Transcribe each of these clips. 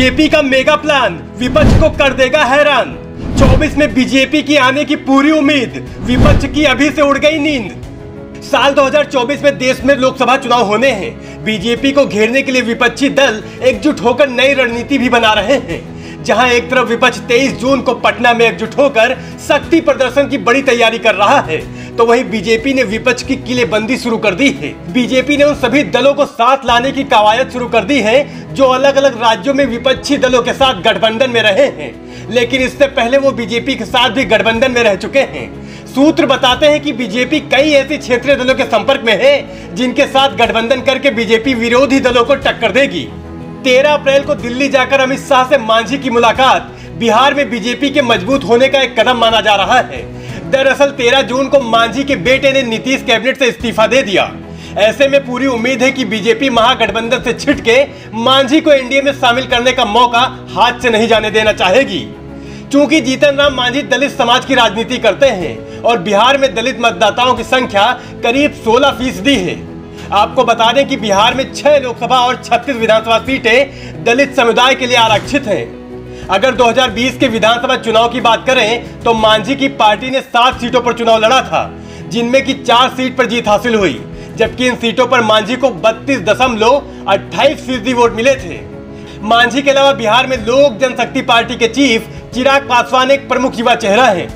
BJP का mega plan विपक्ष को कर देगा हैरान। 24 में बीजेपी की आने की पूरी उम्मीद, विपक्ष की अभी से उड़ गई नींद। साल 2024 में देश में लोकसभा चुनाव होने हैं। बीजेपी को घेरने के लिए विपक्षी दल एकजुट होकर नई रणनीति भी बना रहे हैं। जहां एक तरफ विपक्ष 23 जून को पटना में एकजुट होकर शक्ति प्रदर्शन की बड़ी तैयारी कर रहा है, तो वहीं बीजेपी ने विपक्ष की किलेबंदी शुरू कर दी है। बीजेपी ने उन सभी दलों को साथ लाने की कवायद शुरू कर दी है जो अलग अलग राज्यों में विपक्षी दलों के साथ गठबंधन में रहे हैं, लेकिन इससे पहले वो बीजेपी के साथ भी गठबंधन में रह चुके हैं। सूत्र बताते हैं कि बीजेपी कई ऐसे क्षेत्रीय दलों के संपर्क में है जिनके साथ गठबंधन करके बीजेपी विरोधी दलों को टक्कर देगी। 13 अप्रैल को दिल्ली जाकर अमित शाह से मांझी की मुलाकात बिहार में बीजेपी के मजबूत होने का एक कदम माना जा रहा है। दरअसल 13 जून को मांझी के बेटे ने नीतीश कैबिनेट से इस्तीफा दे दिया। ऐसे में पूरी उम्मीद है कि बीजेपी महागठबंधन से छिटके मांझी को एनडीए में शामिल करने का मौका हाथ से नहीं जाने देना चाहेगी। चूंकि जीतन राम मांझी दलित समाज की राजनीति करते हैं और बिहार में दलित मतदाताओं की संख्या करीब 16% है। आपको बता दें कि बिहार में 6 लोकसभा और 36 विधानसभा सीटें दलित समुदाय के लिए आरक्षित हैं। अगर 2020 के विधानसभा चुनाव की बात करें तो मांझी की पार्टी ने 7 सीटों पर चुनाव लड़ा था, जिनमें की 4 सीट पर जीत हासिल हुई, जबकि इन सीटों पर मांझी को 32.28% वोट मिले थे। मांझी के अलावा बिहार में लोक जनशक्ति पार्टी के चीफ चिराग पासवान एक प्रमुख युवा चेहरा है।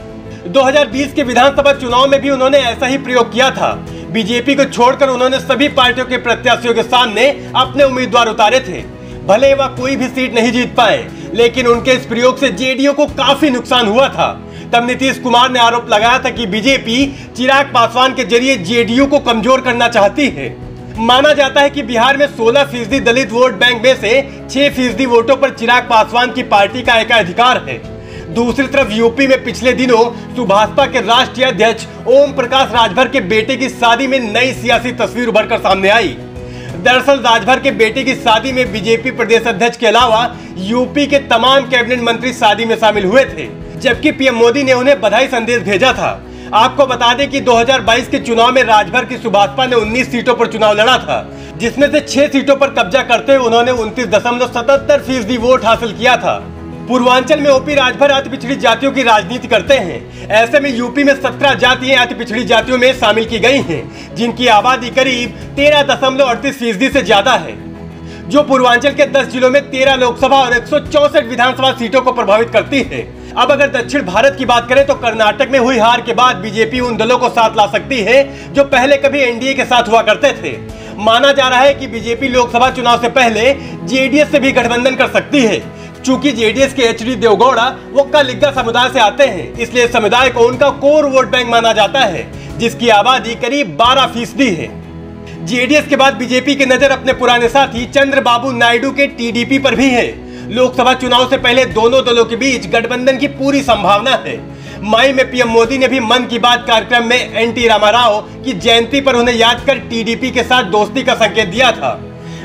2020 के विधानसभा चुनाव में भी उन्होंने ऐसा ही प्रयोग किया था। बीजेपी को छोड़कर उन्होंने सभी पार्टियों के प्रत्याशियों के सामने अपने उम्मीदवार उतारे थे। भले वह कोई भी सीट नहीं जीत पाए, लेकिन उनके इस प्रयोग से जेडीयू को काफी नुकसान हुआ था। तब नीतीश कुमार ने आरोप लगाया था कि बीजेपी चिराग पासवान के जरिए जेडीयू को कमजोर करना चाहती है। माना जाता है कि बिहार में 16% दलित वोट बैंक में से 6% वोटों पर चिराग पासवान की पार्टी का एकाधिकार है। दूसरी तरफ यूपी में पिछले दिनों सुभाषपा के राष्ट्रीय अध्यक्ष ओम प्रकाश राजभर के बेटे की शादी में नई सियासी तस्वीर उभरकर सामने आई। दरअसल राजभर के बेटे की शादी में बीजेपी प्रदेश अध्यक्ष के अलावा यूपी के तमाम कैबिनेट मंत्री शादी में शामिल हुए थे, जबकि पीएम मोदी ने उन्हें बधाई संदेश भेजा था। आपको बता दें कि 2022 के चुनाव में राजभर की सुभाषपा ने 19 सीटों पर चुनाव लड़ा था, जिसमें से 6 सीटों पर कब्जा करते हुए उन्होंने 29.77% वोट हासिल किया था। पूर्वांचल में ओपी राजभर अति पिछड़ी जातियों की राजनीति करते हैं। ऐसे में यूपी में 17 जातियां अति पिछड़ी जातियों में शामिल की गई हैं, जिनकी आबादी करीब 13.38% से ज्यादा है, जो पूर्वांचल के 10 जिलों में 13 लोकसभा और 164 विधानसभा सीटों को प्रभावित करती है। अब अगर दक्षिण भारत की बात करें तो कर्नाटक में हुई हार के बाद बीजेपी उन दलों को साथ ला सकती है जो पहले कभी एनडीए के साथ हुआ करते थे। माना जा रहा है कि बीजेपी लोकसभा चुनाव से पहले जेडीएस से भी गठबंधन कर सकती है। चूंकि जेडीएस के एचडी देवगौड़ा वोक्का लिग्गा समुदाय से आते हैं, इसलिए समुदाय को उनका कोर वोट बैंक माना जाता है, जिसकी आबादी करीब 12% है। जेडीएस के बाद बीजेपी की नजर अपने पुराने साथी चंद्रबाबू नायडू के टीडीपी पर भी है। लोकसभा चुनाव से पहले दोनों दलों के बीच गठबंधन की पूरी संभावना है। मई में पीएम मोदी ने भी मन की बात कार्यक्रम में एनटी रामाराव की जयंती पर उन्हें याद कर टीडीपी के साथ दोस्ती का संकेत दिया था।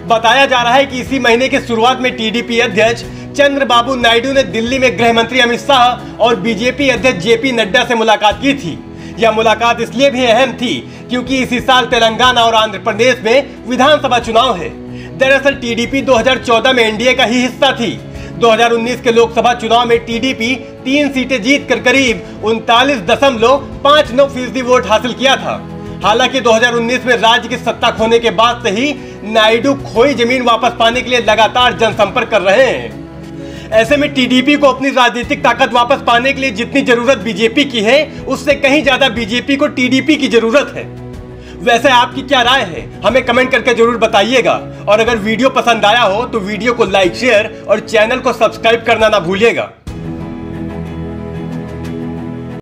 बताया जा रहा है कि इसी महीने की शुरुआत में टीडीपी अध्यक्ष चंद्रबाबू नायडू ने दिल्ली में गृह मंत्री अमित शाह और बीजेपी अध्यक्ष जेपी नड्डा से मुलाकात की थी। यह मुलाकात इसलिए भी अहम थी क्योंकि इसी साल तेलंगाना और आंध्र प्रदेश में विधानसभा चुनाव है। दरअसल टीडीपी 2014 में एनडीए का ही हिस्सा थी। 2019 के लोकसभा चुनाव में टीडीपी 3 सीटें जीतकर करीब 39.59% वोट हासिल किया था। हालांकि 2019 में राज्य की सत्ता खोने के बाद से ही नायडू खोई जमीन वापस पाने के लिए लगातार जनसंपर्क कर रहे हैं। ऐसे में टीडीपी को अपनी राजनीतिक ताकत वापस पाने के लिए जितनी जरूरत बीजेपी की है, उससे कहीं ज्यादा बीजेपी को टीडीपी की जरूरत है। वैसे आपकी क्या राय है, हमें कमेंट करके जरूर बताइएगा। और अगर वीडियो पसंद आया हो तो वीडियो को लाइक, शेयर और चैनल को सब्सक्राइब करना ना भूलिएगा।